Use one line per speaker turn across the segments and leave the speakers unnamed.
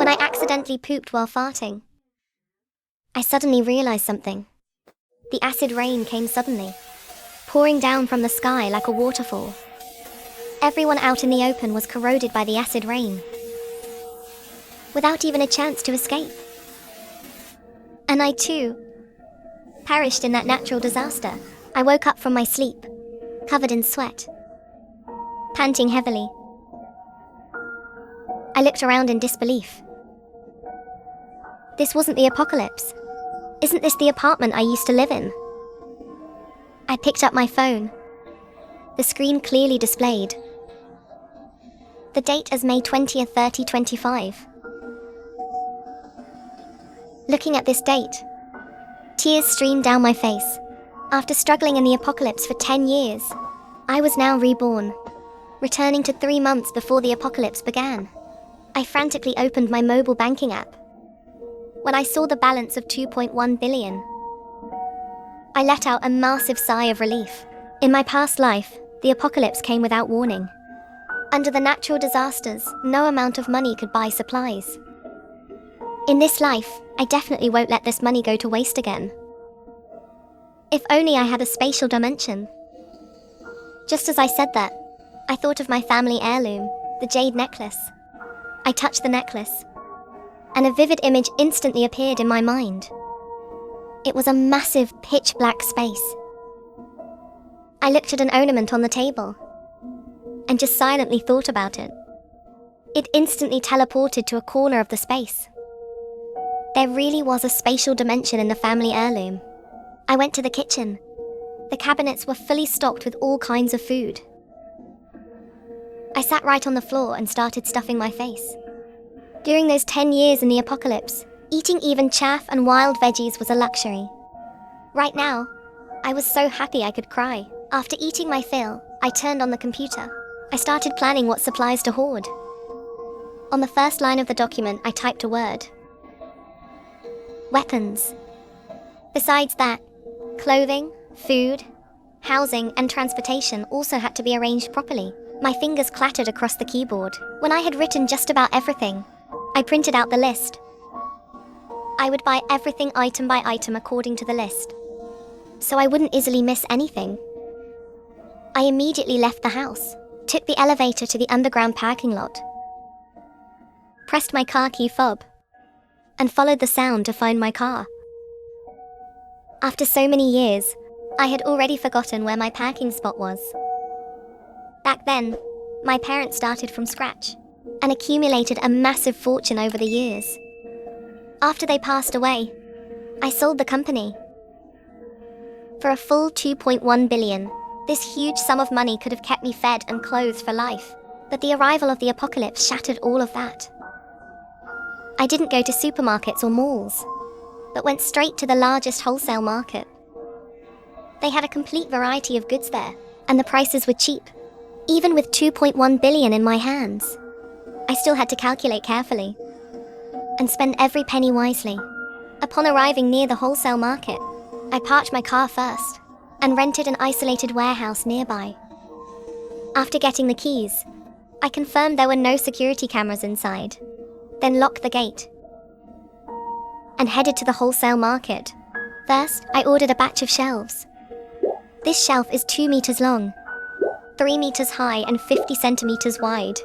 when I accidentally pooped while farting. I suddenly realized something. The acid rain came suddenly, pouring down from the sky like a waterfall. Everyone out in the open was corroded by the acid rain, without even a chance to escape. And I too perished in that natural disaster. I woke up from my sleep, covered in sweat, panting heavily. I looked around in disbelief. This wasn't the apocalypse. Isn't this the apartment I used to live in? I picked up my phone. The screen clearly displayed the date as May 20th, 2025. Looking at this date, tears streamed down my face. After struggling in the apocalypse for 10 years, I was now reborn, returning to 3 months before the apocalypse began. I frantically opened my mobile banking app. When I saw the balance of 2.1 billion, I let out a massive sigh of relief. In my past life, the apocalypse came without warning. Under the natural disasters, no amount of money could buy supplies. In this life, I definitely won't let this money go to waste again. If only I had a spatial dimension. Just as I said that, I thought of my family heirloom, the jade necklace. I touched the necklace, and a vivid image instantly appeared in my mind. It was a massive, pitch-black space. I looked at an ornament on the table, and just silently thought about it. It instantly teleported to a corner of the space. There really was a spatial dimension in the family heirloom. I went to the kitchen. The cabinets were fully stocked with all kinds of food. I sat right on the floor and started stuffing my face. During those 10 years in the apocalypse, eating even chaff and wild veggies was a luxury. Right now, I was so happy I could cry. After eating my fill, I turned on the computer. I started planning what supplies to hoard. On the first line of the document, I typed a word: weapons. Besides that, clothing, food, housing, and transportation also had to be arranged properly. My fingers clattered across the keyboard. When I had written just about everything, I printed out the list. I would buy everything item by item according to the list, so I wouldn't easily miss anything. I immediately left the house, took the elevator to the underground parking lot, pressed my car key fob, and followed the sound to find my car. After so many years, I had already forgotten where my parking spot was. Back then, my parents started from scratch and accumulated a massive fortune over the years. After they passed away, I sold the company for a full 2.1 billion. This huge sum of money could have kept me fed and clothed for life, but the arrival of the apocalypse shattered all of that. I didn't go to supermarkets or malls, but went straight to the largest wholesale market. They had a complete variety of goods there, and the prices were cheap. Even with 2.1 billion in my hands, I still had to calculate carefully and spend every penny wisely. Upon arriving near the wholesale market, I parked my car first and rented an isolated warehouse nearby. After getting the keys, I confirmed there were no security cameras inside, then locked the gate and headed to the wholesale market. First, I ordered a batch of shelves. This shelf is 2 meters long, 3 meters high, and 50 centimeters wide.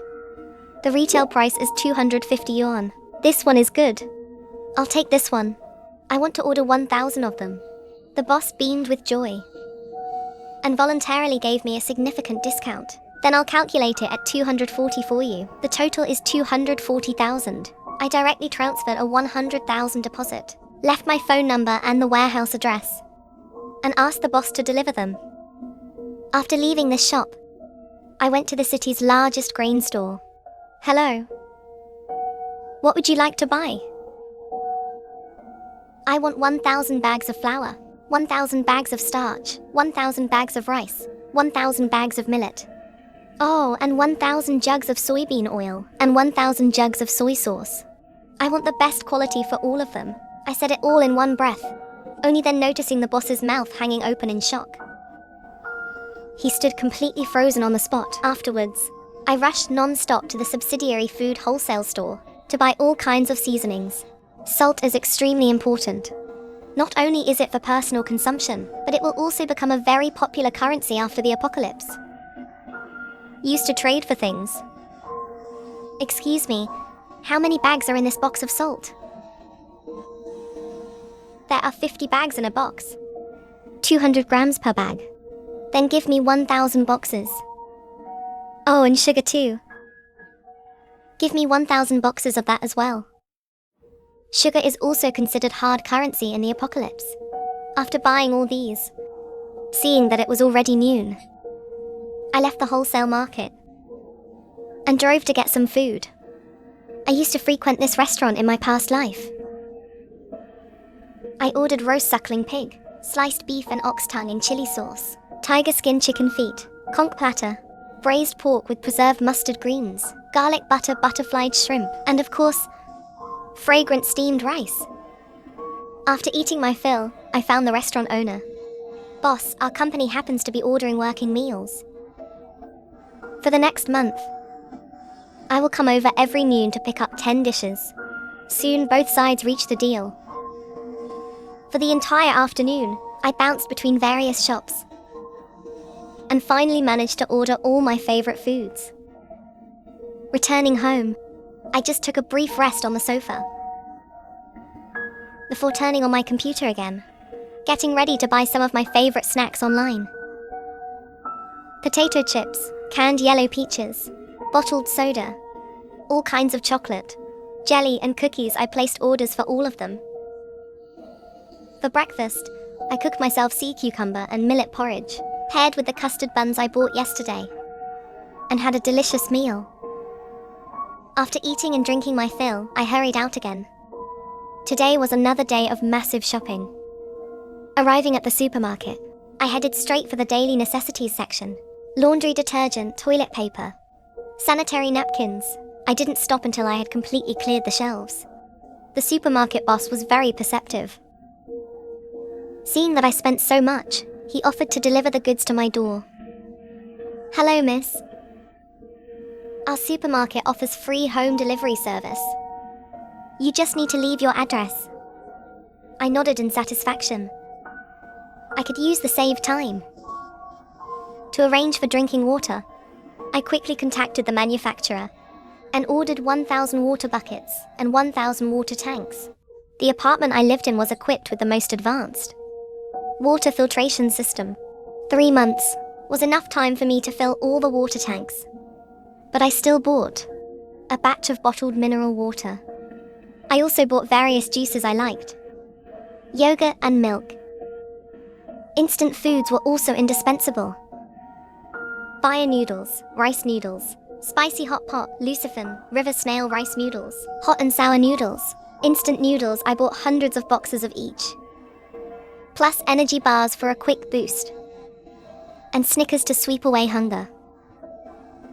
The retail price is 250 yuan. This one is good. I'll take this one. I want to order 1,000 of them. The boss beamed with joy and voluntarily gave me a significant discount. Then I'll calculate it at 240 for you. The total is 240,000. I directly transferred a 100,000 deposit, left my phone number and the warehouse address, and asked the boss to deliver them. After leaving the shop, I went to the city's largest grain store. Hello. What would you like to buy? I want 1,000 bags of flour, 1,000 bags of starch, 1,000 bags of rice, 1,000 bags of millet. Oh, and 1,000 jugs of soybean oil, and 1,000 jugs of soy sauce. I want the best quality for all of them. I said it all in one breath, only then noticing the boss's mouth hanging open in shock. He stood completely frozen on the spot. Afterwards, I rushed non-stop to the subsidiary food wholesale store. to buy all kinds of seasonings. Salt is extremely important. Not only is it for personal consumption, but it will also become a very popular currency after the apocalypse. Used to trade for things. Excuse me, how many bags are in this box of salt? There are 50 bags in a box. 200 grams per bag. Then give me 1,000 boxes. Oh, and sugar too. Give me 1,000 boxes of that as well. Sugar is also considered hard currency in the apocalypse. After buying all these, seeing that it was already noon, I left the wholesale market and drove to get some food. I used to frequent this restaurant in my past life. I ordered roast suckling pig, sliced beef and ox tongue in chili sauce, tiger skin chicken feet, conch platter, braised pork with preserved mustard greens, garlic butter butterflied shrimp, and of course, fragrant steamed rice. After eating my fill, I found the restaurant owner. Boss, our company happens to be ordering working meals. For the next month, I will come over every noon to pick up 10 dishes. Soon both sides reached the deal. For the entire afternoon, I bounced between various shops and finally managed to order all my favorite foods. Returning home, I just took a brief rest on the sofa before turning on my computer again, getting ready to buy some of my favorite snacks online. Potato chips, canned yellow peaches, bottled soda, all kinds of chocolate, jelly and cookies. I placed orders for all of them. For breakfast, I cooked myself sea cucumber and millet porridge, paired with the custard buns I bought yesterday, and had a delicious meal. After eating and drinking my fill, I hurried out again. Today was another day of massive shopping. Arriving at the supermarket, I headed straight for the daily necessities section. Laundry detergent, toilet paper, sanitary napkins. I didn't stop until I had completely cleared the shelves. The supermarket boss was very perceptive. Seeing that I spent so much, he offered to deliver the goods to my door. Hello, miss. Our supermarket offers free home delivery service. You just need to leave your address. I nodded in satisfaction. I could use the saved time. To arrange for drinking water, I quickly contacted the manufacturer and ordered 1,000 water buckets and 1,000 water tanks. The apartment I lived in was equipped with the most advanced water filtration system. 3 months was enough time for me to fill all the water tanks. But I still bought a batch of bottled mineral water. I also bought various juices I liked, yogurt and milk. Instant foods were also indispensable. Fire noodles, rice noodles, spicy hot pot, lucifin, river snail rice noodles, hot and sour noodles, instant noodles. I bought hundreds of boxes of each, plus energy bars for a quick boost, and Snickers to sweep away hunger.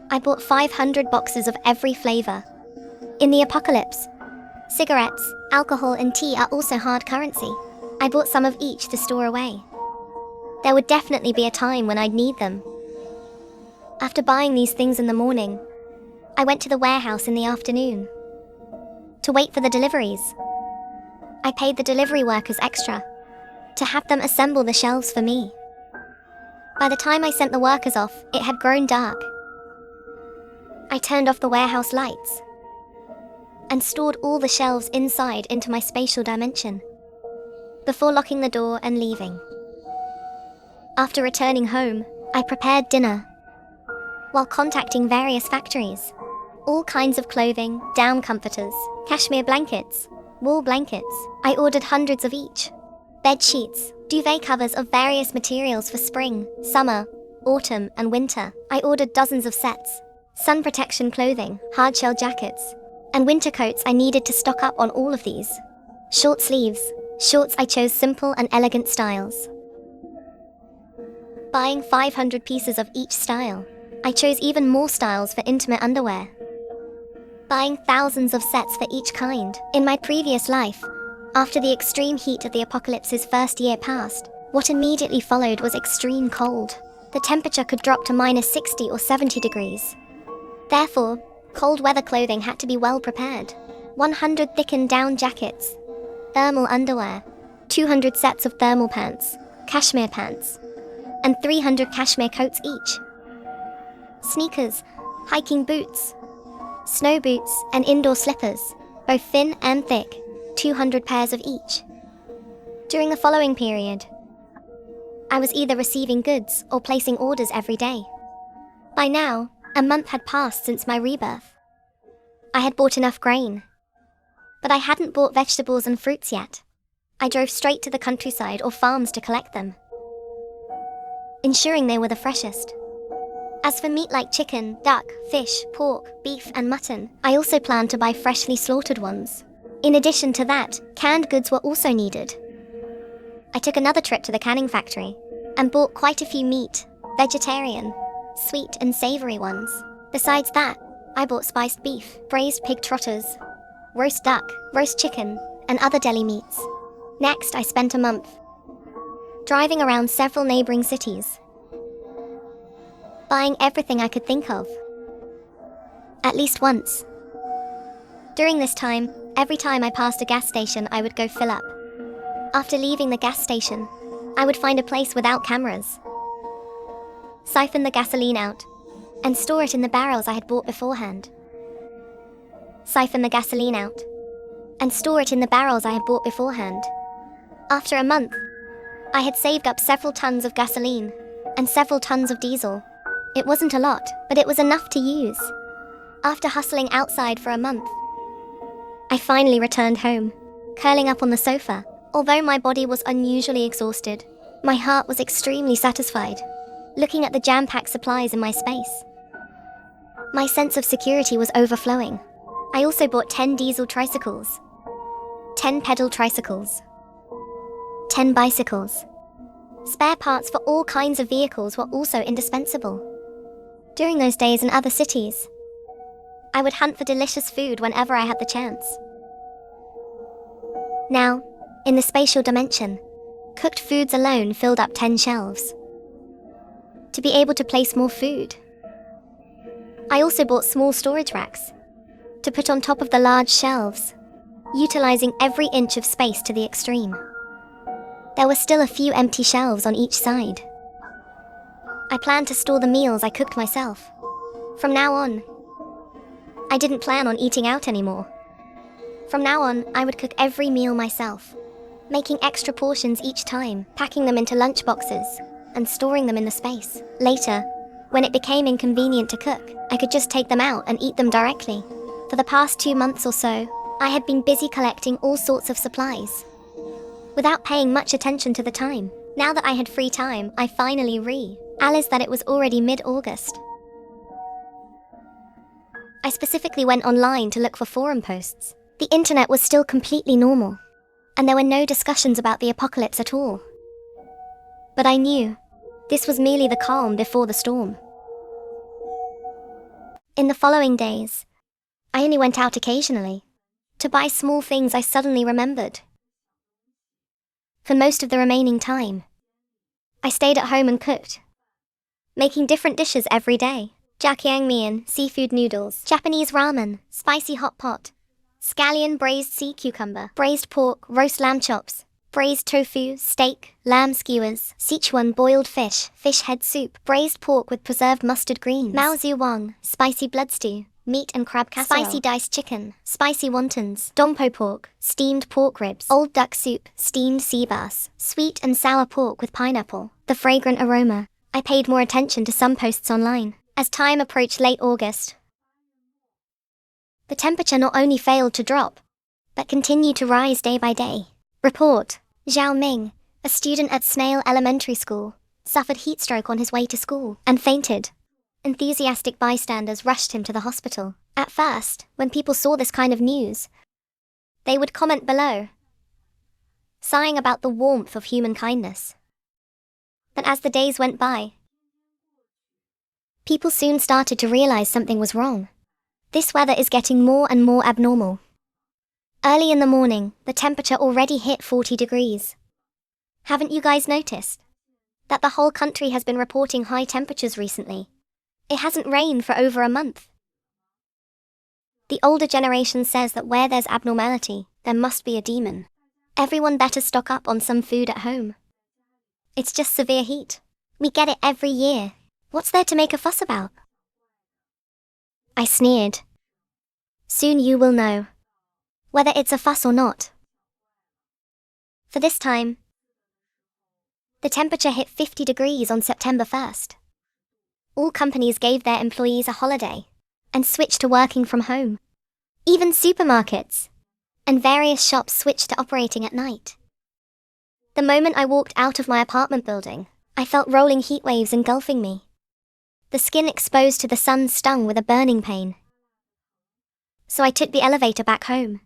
I bought 500 boxes of every flavor. In the apocalypse, cigarettes, alcohol and tea are also hard currency. I bought some of each to store away. There would definitely be a time when I'd need them. After buying these things in the morning, I went to the warehouse in the afternoon to wait for the deliveries. I paid the delivery workers extra to have them assemble the shelves for me. By the time I sent the workers off, it had grown dark. I turned off the warehouse lights and stored all the shelves inside into my spatial dimension before locking the door and leaving. After returning home, I prepared dinner while contacting various factories. All kinds of clothing, down comforters, cashmere blankets, wool blankets. I ordered hundreds of each. Bed sheets, duvet covers of various materials for spring, summer, autumn, and winter. I ordered dozens of sets. Sun protection clothing, hardshell jackets, and winter coats. I needed to stock up on all of these. Short sleeves, shorts. I chose simple and elegant styles, buying 500 pieces of each style. I chose even more styles for intimate underwear, buying thousands of sets for each kind. In my previous life, after the extreme heat of the apocalypse's first year passed, what immediately followed was extreme cold. The temperature could drop to -60 or 70 degrees. Therefore, cold weather clothing had to be well prepared. 100 thickened down jackets, thermal underwear, 200 sets of thermal pants, cashmere pants, and 300 cashmere coats each. Sneakers, hiking boots, snow boots, and indoor slippers, both thin and thick, 200 pairs of each. During the following period, I was either receiving goods or placing orders every day. By now, a month had passed since my rebirth. I had bought enough grain, but I hadn't bought vegetables and fruits yet. I drove straight to the countryside or farms to collect them, ensuring they were the freshest. As for meat like chicken, duck, fish, pork, beef, and mutton, I also planned to buy freshly slaughtered ones. In addition to that, canned goods were also needed. I took another trip to the canning factory and bought quite a few meat, vegetarian, sweet and savory ones. Besides that, I bought spiced beef, braised pig trotters, roast duck, roast chicken, and other deli meats. Next, I spent a month driving around several neighboring cities, buying everything I could think of, at least once. During this time, every time I passed a gas station, I would go fill up. After leaving the gas station, I would find a place without cameras, siphon the gasoline out, and store it in the barrels I had bought beforehand. Siphon the gasoline out, and store it in the barrels I had bought beforehand. After a month, I had saved up several tons of gasoline and several tons of diesel. It wasn't a lot, but it was enough to use. After hustling outside for a month, I finally returned home, curling up on the sofa. Although my body was unusually exhausted, my heart was extremely satisfied, looking at the jam-packed supplies in my space. My sense of security was overflowing. I also bought 10 diesel tricycles, 10 pedal tricycles, 10 bicycles. Spare parts for all kinds of vehicles were also indispensable. During those days in other cities, I would hunt for delicious food whenever I had the chance. Now, in the spatial dimension, cooked foods alone filled up 10 shelves. To be able to place more food, I also bought small storage racks to put on top of the large shelves, utilizing every inch of space to the extreme. There were still a few empty shelves on each side. I planned to store the meals I cooked myself. From now on, I didn't plan on eating out anymore. From now on, I would cook every meal myself, making extra portions each time, packing them into lunch boxes, and storing them in the space. Later, when it became inconvenient to cook, I could just take them out and eat them directly. For the past 2 months or so, I had been busy collecting all sorts of supplies, without paying much attention to the time. Now that I had free time, I finally realized that it was already mid-August. I specifically went online to look for forum posts. The internet was still completely normal, and there were no discussions about the apocalypse at all. But I knew this was merely the calm before the storm. In the following days, I only went out occasionally to buy small things I suddenly remembered. For most of the remaining time, I stayed at home and cooked, making different dishes every day. Jjajangmyeon, seafood noodles, Japanese ramen, spicy hot pot, scallion braised sea cucumber, braised pork, roast lamb chops, braised tofu, steak, lamb skewers, Sichuan boiled fish, fish head soup, braised pork with preserved mustard greens, mao zhu wang, spicy blood stew, meat and crab casserole, spicy diced chicken, spicy wontons, dongpo pork, steamed pork ribs, old duck soup, steamed sea bass, sweet and sour pork with pineapple, the fragrant aroma. I paid more attention to some posts online. As time approached late August, the temperature not only failed to drop, but continued to rise day by day. Report: Zhao Ming, a student at Snail Elementary School, suffered heat stroke on his way to school and fainted. Enthusiastic bystanders rushed him to the hospital. At first, when people saw this kind of news, they would comment below, sighing about the warmth of human kindness. But as the days went by, people soon started to realize something was wrong. This weather is getting more and more abnormal. Early in the morning, the temperature already hit 40 degrees. Haven't you guys noticed that the whole country has been reporting high temperatures recently? It hasn't rained for over a month. The older generation says that where there's abnormality, there must be a demon. Everyone better stock up on some food at home. It's just severe heat. We get it every year. What's there to make a fuss about? I sneered. Soon you will know. Whether it's a fuss or not. For this time, the temperature hit 50 degrees on September 1st. All companies gave their employees a holiday and switched to working from home. Even supermarkets and various shops switched to operating at night. The moment I walked out of my apartment building, I felt rolling heat waves engulfing me. The skin exposed to the sun stung with a burning pain. So I took the elevator back home.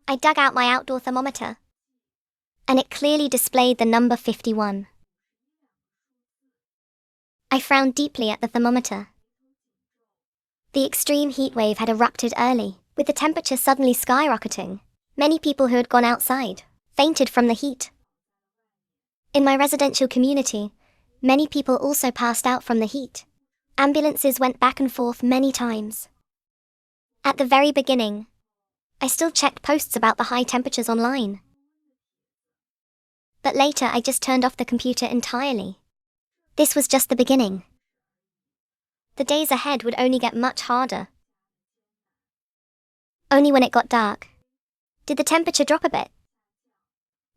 I dug out my outdoor thermometer, and it clearly displayed the number 51. I frowned deeply at the thermometer. The extreme heat wave had erupted early, with the temperature suddenly skyrocketing. Many people who had gone outside fainted from the heat. In my residential community, many people also passed out from the heat. Ambulances went back and forth many times. At the very beginning, I still checked posts about the high temperatures online. But later I just turned off the computer entirely. This was just the beginning. The days ahead would only get much harder. Only when it got dark did the temperature drop a bit.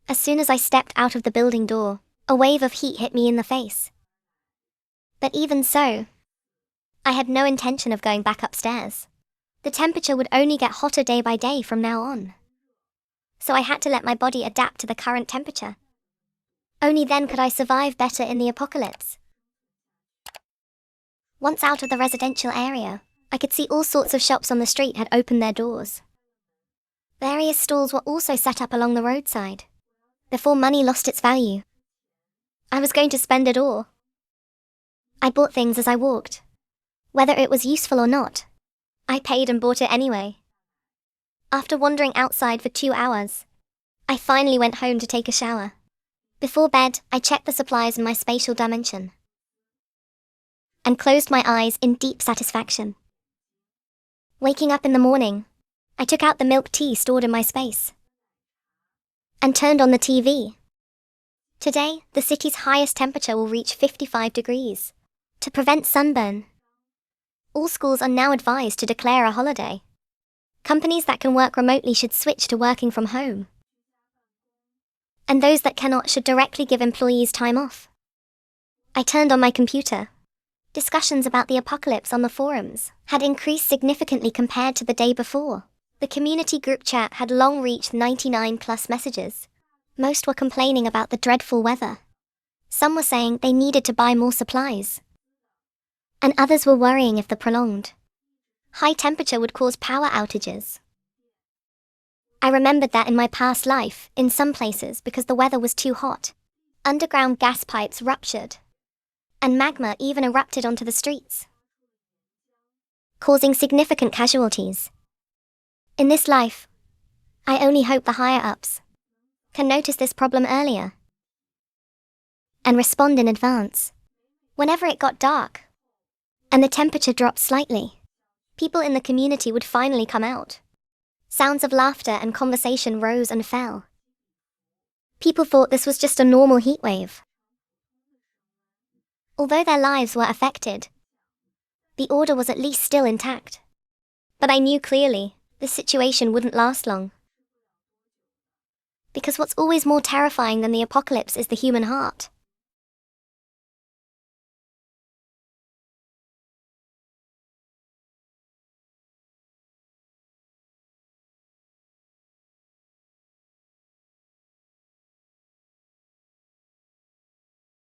As soon as I stepped out of the building door, a wave of heat hit me in the face. But even so, I had no intention of going back upstairs. The temperature would only get hotter day by day from now on. So I had to let my body adapt to the current temperature. Only then could I survive better in the apocalypse. Once out of the residential area, I could see all sorts of shops on the street had opened their doors. Various stalls were also set up along the roadside, before money lost its value. I was going to spend it all. I bought things as I walked. Whether it was useful or not, I paid and bought it anyway. After wandering outside for 2 hours, I finally went home to take a shower. Before bed, I checked the supplies in my spatial dimension and closed my eyes in deep satisfaction. Waking up in the morning, I took out the milk tea stored in my space and turned on the TV. Today, the city's highest temperature will reach 55 degrees. To prevent sunburn, all schools are now advised to declare a holiday. Companies that can work remotely should switch to working from home. And those that cannot should directly give employees time off. I turned on my computer. Discussions about the apocalypse on the forums had increased significantly compared to the day before. The community group chat had long reached 99+ messages. Most were complaining about the dreadful weather. Some were saying they needed to buy more supplies. And others were worrying if the prolonged high temperature would cause power outages. I remembered that in my past life, in some places because the weather was too hot, underground gas pipes ruptured, and magma even erupted onto the streets, causing significant casualties. In this life, I only hope the higher-ups can notice this problem earlier and respond in advance. Whenever it got dark and the temperature dropped slightly, people in the community would finally come out. Sounds of laughter and conversation rose and fell. People thought this was just a normal heat wave. Although their lives were affected, the order was at least still intact. But I knew clearly, this situation wouldn't last long. Because what's always more terrifying than the apocalypse is the human heart.